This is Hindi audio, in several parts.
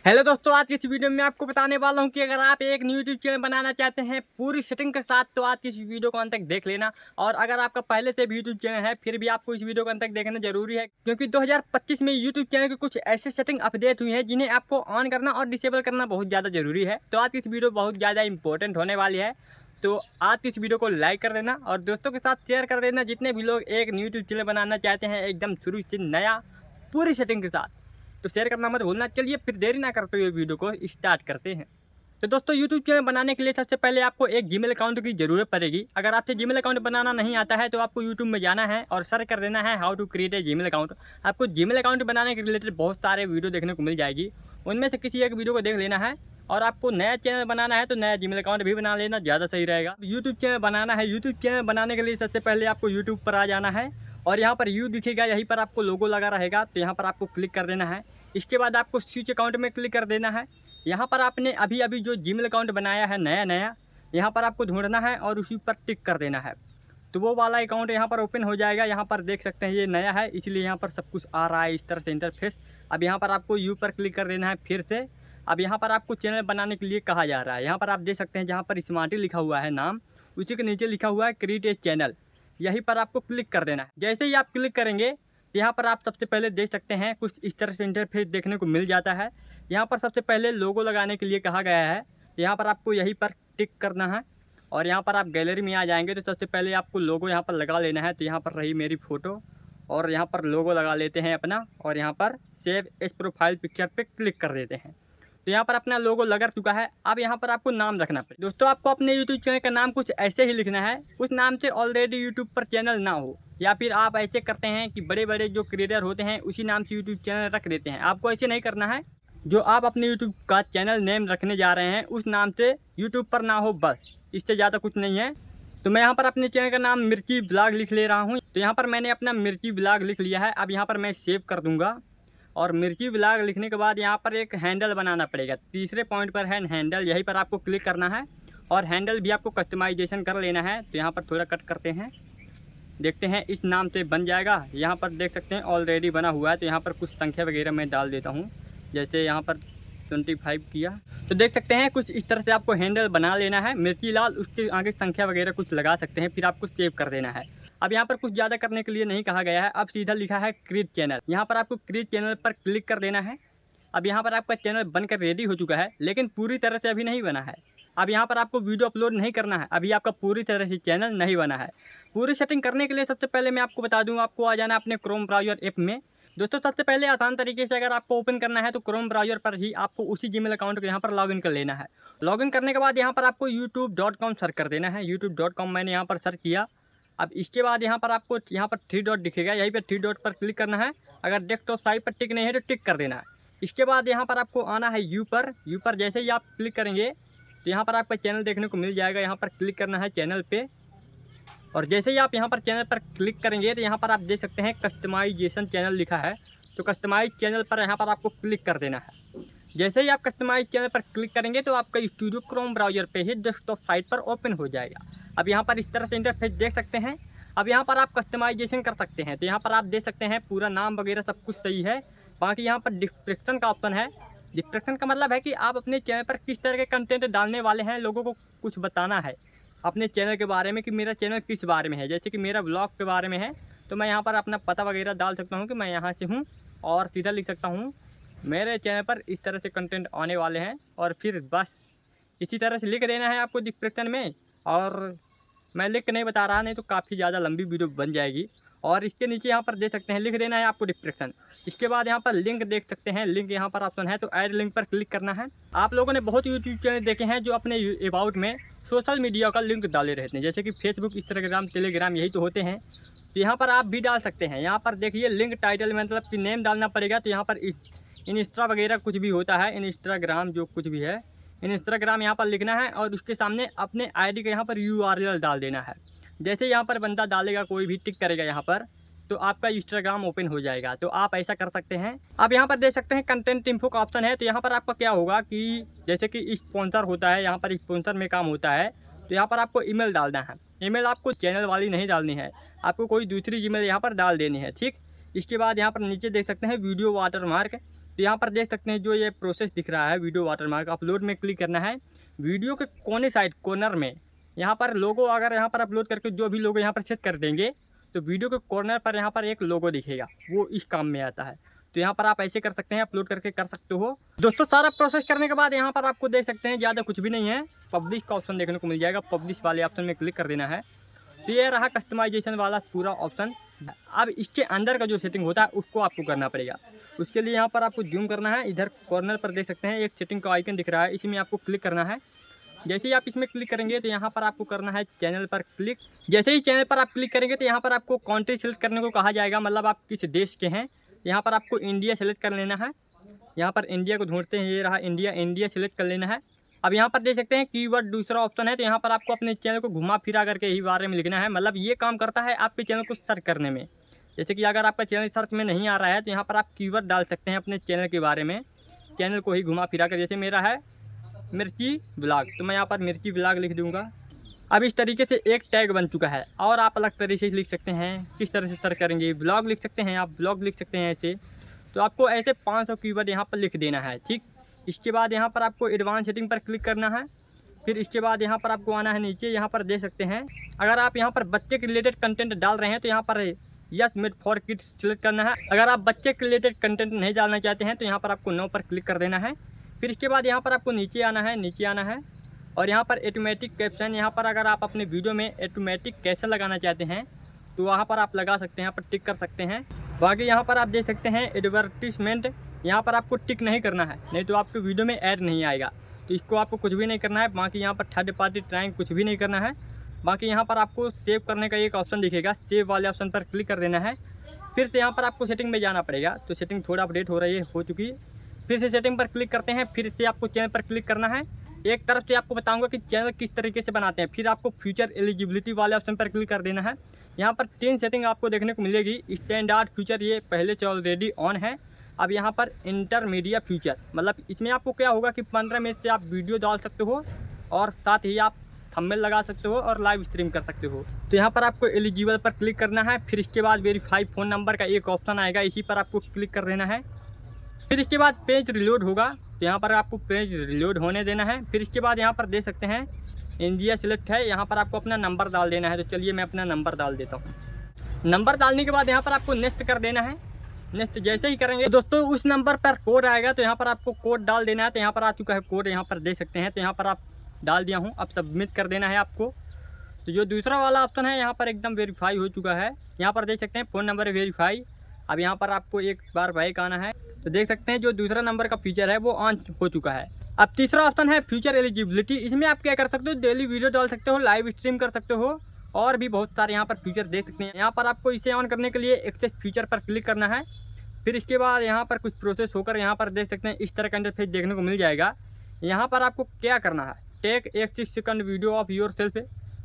हेलो दोस्तों, आज की इस वीडियो में आपको बताने वाला हूं कि अगर आप एक न्यू यूट्यूब चैनल बनाना चाहते हैं पूरी सेटिंग के साथ तो आज की इस वीडियो को अंत तक देख लेना। और अगर आपका पहले से भी यूट्यूब चैनल है फिर भी आपको इस वीडियो को अंत तक देखना जरूरी है, क्योंकि 2025 में यूट्यूब चैनल की कुछ ऐसे सेटिंग अपडेट हुई है जिन्हें आपको ऑन करना और डिसेबल करना बहुत ज़्यादा जरूरी है। तो आज की इस वीडियो बहुत ज़्यादा इंपॉर्टेंट होने वाली है। तो आज की इस वीडियो को लाइक कर देना और दोस्तों के साथ शेयर कर देना, जितने भी लोग एक न्यू यूट्यूब चैनल बनाना चाहते हैं एकदम शुरू से नया पूरी सेटिंग के साथ, तो शेयर करना मत भूलना। चलिए फिर देरी ना करते हुए वीडियो को स्टार्ट करते हैं। तो दोस्तों, यूट्यूब चैनल बनाने के लिए सबसे पहले आपको एक जीमेल अकाउंट की ज़रूरत पड़ेगी। अगर आपसे जीमेल अकाउंट बनाना नहीं आता है तो आपको यूट्यूब में जाना है और सर्च कर देना है how to create a Gmail account. आपको जीमेल अकाउंट बनाने के रिलेटेड बहुत सारे वीडियो देखने को मिल जाएगी, उनमें से किसी एक वीडियो को देख लेना है। और आपको नया चैनल बनाना है तो नया जीमेल अकाउंट भी बना लेना, ज़्यादा सही रहेगा। यूट्यूब चैनल बनाना है, यूट्यूब चैनल बनाने के लिए सबसे पहले आपको यूट्यूब पर आ जाना है और यहाँ पर यू दिखेगा, यहीं पर आपको लोगो लगा रहेगा, तो यहाँ पर आपको क्लिक कर देना है। इसके बाद आपको स्विच अकाउंट में क्लिक कर देना है। यहाँ पर आपने अभी अभी जो जीमेल अकाउंट बनाया है नया, यहाँ पर आपको ढूंढना है और उसी पर टिक कर देना है, तो वो वाला अकाउंट यहाँ पर ओपन हो जाएगा। यहाँ पर देख सकते हैं ये नया है, इसलिए यहाँ पर सब कुछ आ रहा है इस तरह से इंटरफेस। अब यहाँ पर आपको यू पर क्लिक कर देना है फिर से। अब यहाँ पर आपको चैनल बनाने के लिए कहा जा रहा है। यहाँ पर आप देख सकते हैं जहाँ पर स्मार्टी लिखा हुआ है नाम, उसी के नीचे लिखा हुआ है क्रिएट ए चैनल, यहीं पर आपको क्लिक कर देना है। जैसे ही आप क्लिक करेंगे यहाँ पर आप सबसे पहले देख सकते हैं कुछ इस तरह से इंटरफेस देखने को मिल जाता है। यहाँ पर सबसे पहले लोगो लगाने के लिए कहा गया है, यहाँ पर आपको यहीं पर टिक करना है और यहाँ पर आप गैलरी में आ जाएंगे तो सबसे पहले आपको लोगो यहाँ पर लगा लेना है। तो यहाँ पर रही मेरी फ़ोटो और यहाँ पर लोगो लगा लेते हैं अपना और यहाँ पर सेव एज प्रोफाइल पिक्चर पे क्लिक कर देते हैं। तो यहाँ पर अपना लोगो लगा चुका है। अब यहाँ पर आपको नाम रखना पड़ेगा। दोस्तों, आपको अपने यूट्यूब चैनल का नाम कुछ ऐसे ही लिखना है, उस नाम से ऑलरेडी यूट्यूब पर चैनल ना हो, या फिर आप ऐसे करते हैं कि बड़े बड़े जो क्रिएटर होते हैं उसी नाम से यूट्यूब चैनल रख देते हैं। आपको ऐसे नहीं करना है। जो आप अपने यूट्यूब का चैनल नेम रखने जा रहे हैं उस नाम से यूट्यूब पर ना हो, बस इससे ज़्यादा कुछ नहीं है। तो मैं यहाँ पर अपने चैनल का नाम मिर्ची ब्लॉग लिख ले रहा हूँ। तो यहाँ पर मैंने अपना मिर्ची ब्लॉग लिख लिया है। अब यहाँ पर मैं सेव कर दूँगा और मिर्ची ब्लॉग लिखने के बाद यहाँ पर एक हैंडल बनाना पड़ेगा। तीसरे पॉइंट पर है हैंडल, यहीं पर आपको क्लिक करना है और हैंडल भी आपको कस्टमाइजेशन कर लेना है। तो यहाँ पर थोड़ा कट करते हैं, देखते हैं इस नाम से बन जाएगा। यहाँ पर देख सकते हैं ऑलरेडी बना हुआ है। तो यहाँ पर कुछ संख्या वगैरह मैं डाल देता हूँ, जैसे यहाँ पर 25 किया। तो देख सकते हैं कुछ इस तरह से आपको हैंडल बना लेना है मिर्ची लाल, उसके आगे संख्या वगैरह कुछ लगा सकते हैं, फिर आपको सेव कर देना है। अब यहाँ पर कुछ ज़्यादा करने के लिए नहीं कहा गया है। अब सीधा लिखा है क्रिएट चैनल, यहाँ पर आपको क्रिएट चैनल पर क्लिक कर देना है। अब यहाँ पर आपका चैनल बनकर रेडी हो चुका है, लेकिन पूरी तरह से अभी नहीं बना है। अब यहाँ पर आपको वीडियो अपलोड नहीं करना है, अभी आपका पूरी तरह से चैनल नहीं बना है। पूरी सेटिंग करने के लिए सबसे पहले मैं आपको बता दूँ, आपको आ जाना अपने क्रोम ब्राउज़र ऐप में। दोस्तों, सबसे पहले आसान तरीके से अगर आपको ओपन करना है तो क्रोम ब्राउज़र पर ही आपको उसी जीमेल अकाउंट को यहाँ पर लॉगिन कर लेना है। लॉगिन करने के बाद यहाँ पर आपको youtube.com सर्च कर देना है। youtube.com मैंने यहाँ पर सर्च किया। अब इसके बाद यहाँ पर आपको यहाँ पर 3 डॉट दिखेगा, यहीं पर 3 डॉट पर क्लिक करना है। अगर डेस्कटॉप साइट पर टिक नहीं है तो टिक कर देना है। इसके बाद यहाँ पर आपको आना है यू पर जैसे ही आप क्लिक करेंगे तो यहाँ पर आपका चैनल देखने को मिल जाएगा। यहाँ पर क्लिक करना है चैनल पे और जैसे ही आप यहाँ पर चैनल पर क्लिक करेंगे तो यहाँ पर आप देख सकते हैं कस्टमाइजेशन चैनल लिखा है। तो कस्टमाइज चैनल पर यहाँ पर आपको क्लिक कर देना है। जैसे ही आप कस्टमाइज चैनल पर क्लिक करेंगे तो आपका स्टूडियो क्रोम ब्राउज़र पे ही डेस्कटॉप साइट पर ओपन हो जाएगा। अब यहाँ पर इस तरह से इंटरफेस देख सकते हैं। अब यहाँ पर आप कस्टमाइजेशन कर सकते हैं। तो यहाँ पर आप देख सकते हैं पूरा नाम वगैरह सब कुछ सही है। बाकी यहाँ पर डिस्क्रिप्शन का ऑप्शन है। डिस्क्रिप्शन का मतलब है कि आप अपने चैनल पर किस तरह के कंटेंट डालने वाले हैं, लोगों को कुछ बताना है अपने चैनल के बारे में कि मेरा चैनल किस बारे में है। जैसे कि मेरा ब्लॉग के बारे में है तो मैं यहाँ पर अपना पता वगैरह डाल सकता हूँ कि मैं यहाँ से हूँ और सीधा लिख सकता हूँ मेरे चैनल पर इस तरह से कंटेंट आने वाले हैं, और फिर बस इसी तरह से लिख देना है आपको डिस्क्रिप्शन में। और मैं लिख के नहीं बता रहा, नहीं तो काफ़ी ज़्यादा लंबी वीडियो बन जाएगी। और इसके नीचे यहाँ पर देख सकते हैं लिख देना है आपको डिस्क्रिप्शन। इसके बाद यहाँ पर लिंक देख सकते हैं, लिंक यहाँ पर ऑप्शन है तो ऐड लिंक पर क्लिक करना है। आप लोगों ने बहुत यूट्यूब चैनल देखे हैं जो अपने अबाउट में सोशल मीडिया का लिंक डाले रहते हैं, जैसे कि फेसबुक, इंस्टाग्राम, टेलीग्राम, यही तो होते हैं। तो यहाँ पर आप भी डाल सकते हैं। यहाँ पर देखिए लिंक टाइटल मतलब कि नेम डालना पड़ेगा। तो यहाँ पर इंस्टा वगैरह कुछ भी होता है, इंस्टाग्राम जो कुछ भी है, इंस्टाग्राम यहाँ पर लिखना है और उसके सामने अपने आईडी का यहाँ पर URL डाल देना है। जैसे यहाँ पर बंदा डालेगा, कोई भी टिक करेगा यहाँ पर, तो आपका इंस्टाग्राम ओपन हो जाएगा। तो आप ऐसा कर सकते हैं। अब यहाँ पर देख सकते हैं कंटेंट इन्फो का ऑप्शन है। तो यहाँ पर आपका क्या होगा कि जैसे कि स्पॉन्सर होता है, यहाँ पर स्पॉन्सर में काम होता है, तो यहाँ पर आपको ईमेल डालना है। ईमेल आपको चैनल वाली नहीं डालनी है, आपको कोई दूसरी ईमेल यहाँ पर डाल देनी है, ठीक। इसके बाद यहाँ पर नीचे देख सकते हैं वीडियो वाटरमार्क। तो यहाँ पर देख सकते हैं जो ये प्रोसेस दिख रहा है वीडियो वाटरमार्क, अपलोड में क्लिक करना है। वीडियो के कोने साइड कॉर्नर में यहाँ पर लोगो, अगर यहाँ पर अपलोड करके जो भी लोगो यहाँ पर सेट कर देंगे तो वीडियो के कॉर्नर पर यहाँ पर एक लोगो दिखेगा, वो इस काम में आता है। तो यहाँ पर आप ऐसे कर सकते हैं, अपलोड करके कर सकते हो दोस्तों। सारा प्रोसेस करने के बाद यहाँ पर आपको देख सकते हैं ज़्यादा कुछ भी नहीं है, पब्लिश का ऑप्शन देखने को मिल जाएगा। पब्लिश वाले ऑप्शन में क्लिक कर देना है। तो ये रहा कस्टमाइजेशन वाला पूरा ऑप्शन। अब इसके अंदर का जो सेटिंग होता है उसको आपको करना पड़ेगा। उसके लिए यहाँ पर आपको जूम करना है। इधर कॉर्नर पर देख सकते हैं एक सेटिंग का आइकन दिख रहा है, इसमें आपको क्लिक करना है। जैसे ही आप इसमें क्लिक करेंगे तो यहाँ पर आपको करना है चैनल पर क्लिक। जैसे ही चैनल पर आप क्लिक करेंगे तो यहाँ पर आपको कंट्री सेलेक्ट करने को कहा जाएगा, मतलब आप किस देश के हैं। यहाँ पर आपको इंडिया सेलेक्ट कर लेना है। यहाँ पर इंडिया को ढूंढते हैं, ये रहा इंडिया, इंडिया सेलेक्ट कर लेना है। अब यहाँ पर देख सकते हैं कीवर्ड दूसरा ऑप्शन है, तो यहाँ पर आपको अपने चैनल को घुमा फिरा करके ही बारे में लिखना है। मतलब ये काम करता है आपके चैनल को सर्च करने में। जैसे कि अगर आपका चैनल सर्च में नहीं आ रहा है तो यहाँ पर आप कीवर्ड डाल सकते हैं अपने चैनल के बारे में, चैनल को ही घुमा फिरा कर। जैसे मेरा है मिर्ची व्लॉग, तो मैं यहाँ पर मिर्ची व्लॉग लिख दूँगा। अब इस तरीके से एक टैग बन चुका है। और आप अलग तरीके से लिख सकते हैं, किस तरह से सर्च करेंगे, ब्लॉग लिख सकते हैं, आप ब्लॉग लिख सकते हैं ऐसे। तो आपको ऐसे 500 कीवर्ड यहाँ पर लिख देना है, ठीक। इसके बाद यहाँ पर आपको एडवांस सेटिंग पर क्लिक करना है। फिर इसके बाद यहाँ पर आपको आना है नीचे। यहाँ पर देख सकते हैं अगर आप यहाँ पर बच्चे के रिलेटेड कंटेंट डाल रहे हैं तो यहाँ पर yes made for kids select करना है। अगर आप बच्चे के रिलेटेड कंटेंट नहीं डालना चाहते हैं तो यहाँ पर आपको नो पर क्लिक कर देना है। फिर इसके बाद यहाँ पर आपको नीचे आना है, और यहाँ पर ऑटोमेटिक कैप्शन, यहाँ पर अगर आप अपने वीडियो में ऑटोमेटिक कैप्शन लगाना चाहते हैं तो वहाँ पर आप लगा सकते हैं, यहाँ पर टिक कर सकते हैं। बाकी यहाँ पर आप देख सकते हैं एडवर्टीजमेंट, यहाँ पर आपको टिक नहीं करना है, नहीं तो आपके वीडियो में ऐड नहीं आएगा। तो इसको आपको कुछ भी नहीं करना है। बाकी यहाँ पर थर्ड पार्टी ट्राइंग कुछ भी नहीं करना है। बाकी यहाँ पर आपको सेव करने का एक ऑप्शन दिखेगा, सेव वाले ऑप्शन पर क्लिक कर देना है। फिर से यहाँ पर आपको सेटिंग में जाना पड़ेगा। तो सेटिंग थोड़ा अपडेट हो रही है, हो चुकी है। फिर से सेटिंग पर क्लिक करते हैं। फिर से आपको चैनल पर क्लिक करना है। एक तरफ से आपको बताऊंगा कि चैनल किस तरीके से बनाते हैं। फिर आपको फ्यूचर एलिजिबिलिटी वाले ऑप्शन पर क्लिक कर देना है। यहाँ पर 3 सेटिंग आपको देखने को मिलेगी। स्टैंडर्ड फ्यूचर ये पहले से ऑलरेडी ऑन है। अब यहाँ पर इंटरमीडिएट फ्यूचर, मतलब इसमें आपको क्या होगा कि 15 मिनट से आप वीडियो डाल सकते हो और साथ ही आप थंबनेल लगा सकते हो और लाइव स्ट्रीम कर सकते हो। तो यहाँ पर आपको एलिजिबल पर क्लिक करना है। फिर इसके बाद वेरीफाई फ़ोन नंबर का एक ऑप्शन आएगा, इसी पर आपको क्लिक कर देना है। फिर इसके बाद पेज रिलोड होगा, तो यहाँ पर आपको पेज रिलोड होने देना है। फिर इसके बाद यहाँ पर देख सकते हैं इंडिया सिलेक्ट है, यहाँ पर आपको अपना नंबर डाल देना है। तो चलिए मैं अपना नंबर डाल देता हूँ। नंबर डालने के बाद यहाँ पर आपको नेक्स्ट कर देना है। नेक्स्ट जैसे ही करेंगे दोस्तों उस नंबर पर कोड आएगा, तो यहाँ पर आपको कोड डाल देना है। तो यहाँ पर आ चुका है कोड, यहाँ पर देख सकते हैं। तो यहाँ पर आप डाल दिया हूँ, अब सबमिट कर देना है आपको। तो जो दूसरा वाला ऑप्शन है यहाँ पर एकदम वेरीफाई हो चुका है। यहाँ पर देख सकते हैं फ़ोन नंबर वेरीफाई। अब यहाँ पर आपको एक बार बैक आना है। तो देख सकते हैं जो दूसरा नंबर का फीचर है वो ऑन हो चुका है। अब तीसरा ऑप्शन है फ्यूचर एलिजिबिलिटी। इसमें आप क्या कर सकते हो, डेली वीडियो डाल सकते हो, लाइव स्ट्रीम कर सकते हो और भी बहुत सारे यहाँ पर फीचर देख सकते हैं। यहाँ पर आपको इसे ऑन करने के लिए एक्सेस फीचर पर क्लिक करना है। फिर इसके बाद यहाँ पर कुछ प्रोसेस होकर यहाँ पर देख सकते हैं इस तरह का इंटरफेस देखने को मिल जाएगा। यहाँ पर आपको क्या करना है, टेक एक 6 second video of yourself,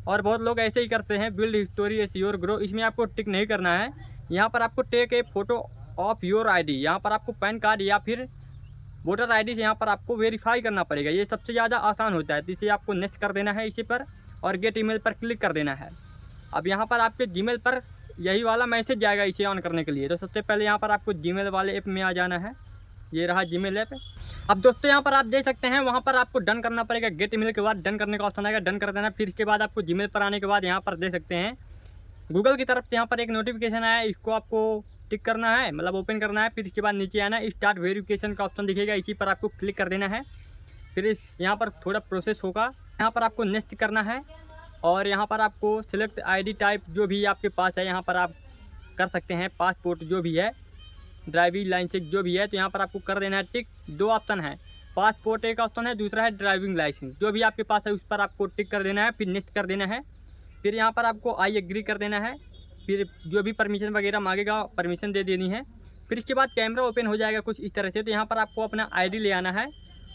और बहुत लोग ऐसे ही करते हैं, build story as your grow, इसमें आपको टिक नहीं करना है। यहाँ पर आपको take a photo of your ID, यहाँ पर आपको पैन कार्ड या फिर वोटर आईडी से यहाँ पर आपको वेरीफाई करना पड़ेगा। ये सबसे ज़्यादा आसान होता है। तो इसे आपको नेक्स्ट कर देना है इसी पर, और गेट ईमेल पर क्लिक कर देना है। अब यहाँ पर आपके जीमेल पर यही वाला मैसेज जाएगा इसे ऑन करने के लिए। तो सबसे पहले यहाँ पर आपको जीमेल वाले ऐप में आ जाना है। ये रहा जीमेल ऐप। अब दोस्तों यहाँ पर आप देख सकते हैं वहाँ पर आपको डन करना पड़ेगा। गेट ईमेल के बाद डन करने का ऑप्शन आएगा, डन कर देना। फिर इसके बाद आपको जीमेल पर आने के बाद यहाँ पर देख सकते हैं गूगल की तरफ से यहाँ पर एक नोटिफिकेशन आया, इसको आपको टिक करना है, मतलब ओपन करना है। फिर इसके बाद नीचे आना है, स्टार्ट वेरिफिकेशन का ऑप्शन दिखेगा, इसी पर आपको क्लिक कर देना है। फिर इस यहाँ पर थोड़ा प्रोसेस होगा, यहाँ पर आपको नेक्स्ट करना है। और यहाँ पर आपको सिलेक्ट आईडी टाइप जो भी आपके पास है यहाँ पर आप कर सकते हैं, पासपोर्ट जो भी है, ड्राइविंग लाइसेंस जो भी है, तो यहाँ पर आपको कर देना है टिक। 2 ऑप्शन है, पासपोर्ट एक ऑप्शन है, दूसरा है ड्राइविंग लाइसेंस, जो भी आपके पास है उस पर आपको टिक कर देना है। फिर नेक्स्ट कर देना है। फिर यहाँ पर आपको आई एग्री कर देना है। फिर जो भी परमिशन वगैरह मांगेगा परमिशन दे देनी है। फिर इसके बाद कैमरा ओपन हो जाएगा कुछ इस तरह से। तो यहाँ पर आपको अपना आईडी ले आना है,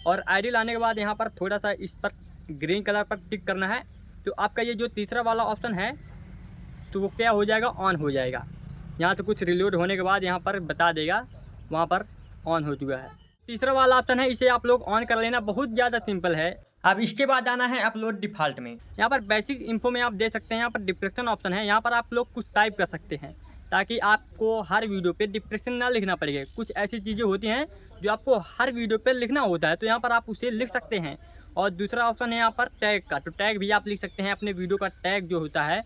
और आईडी लाने के बाद यहाँ पर थोड़ा सा इस पर ग्रीन कलर पर टिक करना है। तो आपका ये जो तीसरा वाला ऑप्शन है तो वो क्या हो जाएगा, ऑन हो जाएगा। यहाँ से कुछ रिलोड होने के बाद यहाँ पर बता देगा वहाँ पर ऑन हो चुका है। तीसरा वाला ऑप्शन है, इसे आप लोग ऑन कर लेना, बहुत ज़्यादा सिंपल है। अब इसके बाद आना है अपलोड डिफ़ॉल्ट में। यहाँ पर बेसिक इन्फो में आप दे सकते हैं, यहाँ पर डिस्क्रिप्शन ऑप्शन है, यहाँ पर आप लोग कुछ टाइप कर सकते हैं। ताकि आपको हर वीडियो पे डिस्क्रिप्शन ना लिखना पड़ेगा। कुछ ऐसी चीज़ें होती हैं जो आपको हर वीडियो पे लिखना होता है, तो यहाँ पर आप उसे लिख सकते हैं। और दूसरा ऑप्शन है यहाँ पर टैग का, तो टैग भी आप लिख सकते हैं। अपने वीडियो का टैग जो होता है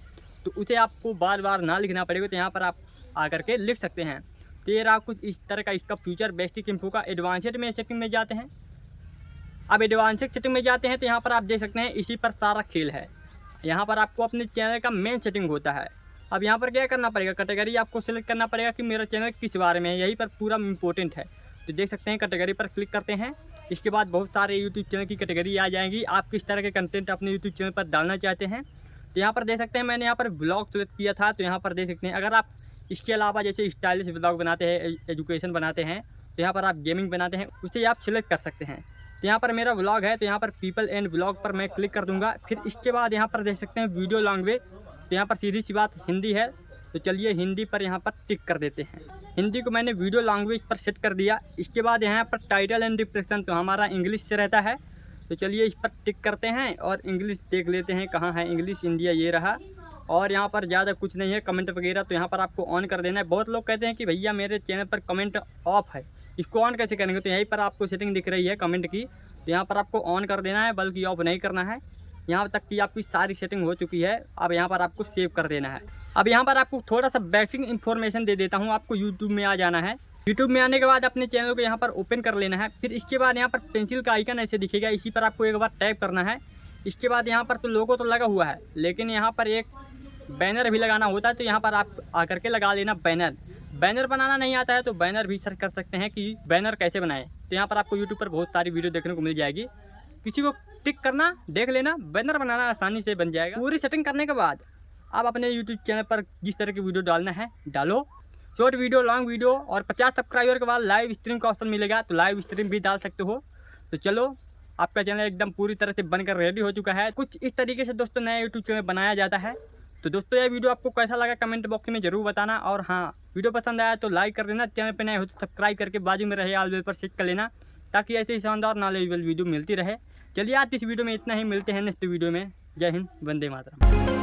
तो उसे आपको बार बार ना लिखना पड़ेगा, तो यहाँ पर आप आकर के लिख सकते हैं। तो ये रहा कुछ इस तरह का इसका फ्यूचर। बेसिक इन्फो का एडवांस्ड में सेटिंग में जाते हैं। अब एडवांस्ड सेटिंग में जाते हैं तो यहाँ पर आप देख सकते हैं इसी पर सारा खेल है। यहाँ पर आपको अपने चैनल का मेन सेटिंग होता है। अब यहाँ पर क्या करना पड़ेगा, कैटेगरी आपको सिलेक्ट करना पड़ेगा कि मेरा चैनल किस बारे में है, यही पर पूरा इंपॉर्टेंट है। तो देख सकते हैं कैटेगरी पर क्लिक करते हैं। इसके बाद बहुत सारे यूट्यूब चैनल की कैटेगरी आ जाएंगी। आप किस तरह के कंटेंट अपने यूट्यूब चैनल पर डालना चाहते हैं, तो यहाँ पर देख सकते हैं मैंने यहाँ पर ब्लॉग सेलेक्ट किया था। तो यहाँ पर देख सकते हैं अगर आप इसके अलावा जैसे स्टाइलिश ब्लॉग बनाते हैं, एजुकेशन बनाते हैं, तो यहाँ पर आप गेमिंग बनाते हैं, उसे आप सिलेक्ट कर सकते हैं। तो यहाँ पर मेरा व्लॉग है, तो यहाँ पर पीपल एंड व्लॉग पर मैं क्लिक कर दूंगा। फिर इसके बाद यहाँ पर देख सकते हैं वीडियो लैंग्वेज, तो यहाँ पर सीधी सी बात हिंदी है, तो चलिए हिंदी पर यहाँ पर टिक कर देते हैं। हिंदी को मैंने वीडियो लैंग्वेज पर सेट कर दिया। इसके बाद यहाँ पर टाइटल एंड डिस्क्रिप्शन तो हमारा इंग्लिश से रहता है, तो चलिए इस पर टिक करते हैं और इंग्लिश देख लेते हैं कहाँ है इंग्लिश इंडिया, ये रहा। और यहाँ पर ज़्यादा कुछ नहीं है, कमेंट वगैरह तो यहाँ पर आपको ऑन कर देना है। बहुत लोग कहते हैं कि भैया मेरे चैनल पर कमेंट ऑफ है, इसको ऑन कैसे करेंगे, तो यहीं पर आपको सेटिंग दिख रही है कमेंट की, तो यहाँ पर आपको ऑन कर देना है, बल्कि ऑफ नहीं करना है। यहाँ तक कि आपकी सारी सेटिंग हो चुकी है। अब यहाँ पर आपको सेव कर देना है। अब यहाँ पर आपको थोड़ा सा बेसिक इन्फॉर्मेशन दे देता हूँ। आपको यूट्यूब में आ जाना है। यूट्यूब में आने के बाद अपने चैनल को यहाँ पर ओपन कर लेना है। फिर इसके बाद यहाँ पर पेंसिल का आइकन ऐसे दिखेगा, इसी पर आपको एक बार टैप करना है। इसके बाद यहाँ पर तो लोगो तो लगा हुआ है, लेकिन यहाँ पर एक बैनर भी लगाना होता है, तो यहाँ पर आप आकर के लगा लेना बैनर। बैनर बनाना नहीं आता है तो बैनर भी सर्च कर सकते हैं कि बैनर कैसे बनाएं। तो यहाँ पर आपको यूट्यूब पर बहुत सारी वीडियो देखने को मिल जाएगी, किसी को टिक करना, देख लेना, बैनर बनाना आसानी से बन जाएगा। पूरी सेटिंग करने के बाद आप अपने यूट्यूब चैनल पर जिस तरह की वीडियो डालना है डालो, शॉर्ट वीडियो, लॉन्ग वीडियो, और 50 सब्सक्राइबर के बाद लाइव स्ट्रीम का ऑप्शन मिलेगा, तो लाइव स्ट्रीम भी डाल सकते हो। तो चलो आपका चैनल एकदम पूरी तरह से बनकर रेडी हो चुका है। कुछ इस तरीके से दोस्तों नया यूट्यूब चैनल बनाया जाता है। तो दोस्तों यह वीडियो आपको कैसा लगा कमेंट बॉक्स में जरूर बताना। और हाँ, वीडियो पसंद आया तो लाइक कर देना, चैनल पर नए हो तो सब्सक्राइब करके बाजू में रहे ऑल बेल पर सेट कर लेना, ताकि ऐसे ही शानदार नॉलेजेबल वीडियो मिलती रहे। चलिए आज इस वीडियो में इतना ही, मिलते हैं नेक्स्ट वीडियो में। जय हिंद, वंदे मातरम।